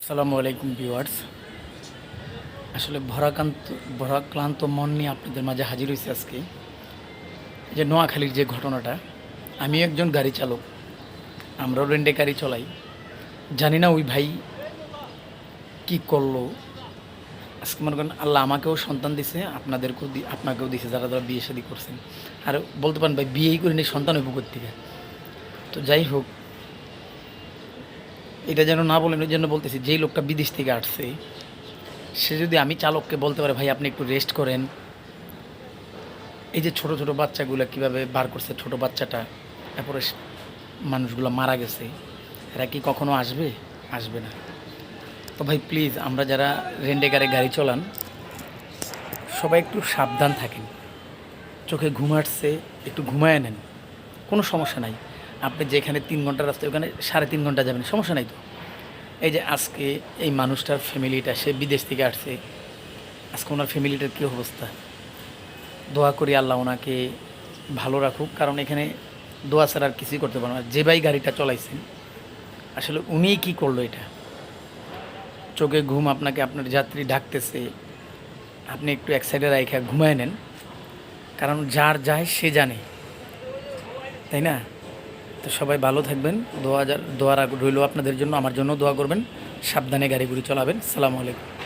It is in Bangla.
আসসালামু আলাইকুম ভিউয়ার্স। আসলে ভরাক্লান্ত মন নিয়ে আপনাদের মাঝে হাজির হয়েছে আজকে। যে নোয়াখালীর যে ঘটনাটা, আমি একজন গাড়ি চালক, আমরাও রেন্টে গাড়ি চলাই। জানি না ওই ভাই কি করলো। আজকে মনে করেন আল্লাহ আমাকেও সন্তান দিছে, আপনাকেও দিছে, যারা যারা বিয়ে শাদী করছেন। আর বলতে পারেন ভাই বিয়েই করিনি, সন্তান হইব থেকে। তো যাই হোক, এটা যেন না বলেন, ওই জন্য বলতেছি, যেই লোকটা বিদেশ থেকে আসছে সে যদি আমি চালককে বলতে পারে ভাই আপনি একটু রেস্ট করেন। এই যে ছোট ছোট বাচ্চাগুলো কিভাবে বার করছে, ছোট বাচ্চাটা, তারপরে মানুষগুলো মারা গেছে, এরা কি কখনো আসবে? আসবে না। তো ভাই প্লিজ, আমরা যারা রেন্টে গাড়ি চালান সবাই একটু সাবধান থাকেন। চোখে ঘুম আসছে, একটু ঘুমায় নেন, কোনো সমস্যা নাই। আপনি যেখানে 3 ঘন্টা রাস্তা, ওখানে 3.5 ঘন্টা যাবেন, সমস্যা নাই তো। এই যে আজকে এই মানুষটার ফ্যামিলিটা, সে বিদেশ থেকে আসছে, আজকে ওনার ফ্যামিলিটার কী অবস্থা। দোয়া করি আল্লাহ ওনাকে ভালো রাখুক, কারণ এখানে দোয়া ছাড়া আর কিছুই করতে পারবো না। যে ভাই গাড়িটা চলাইছেন, আসলে উনিই কী করলো এটা। চোখে ঘুম আপনাকে, আপনার যাত্রী ডাকতেছে, আপনি একটু এক সাইডে রাইখা ঘুমায় নেন, কারণ যার যায় সে জানে, তাই না? তো সবাই ভালো থাকবেন। দোয়া রইল আপনাদের জন্য, আমার জন্য দোয়া করবেন। সাবধানে গাড়ি গুড়ি চালাবেন। সালামু আলাইকুম।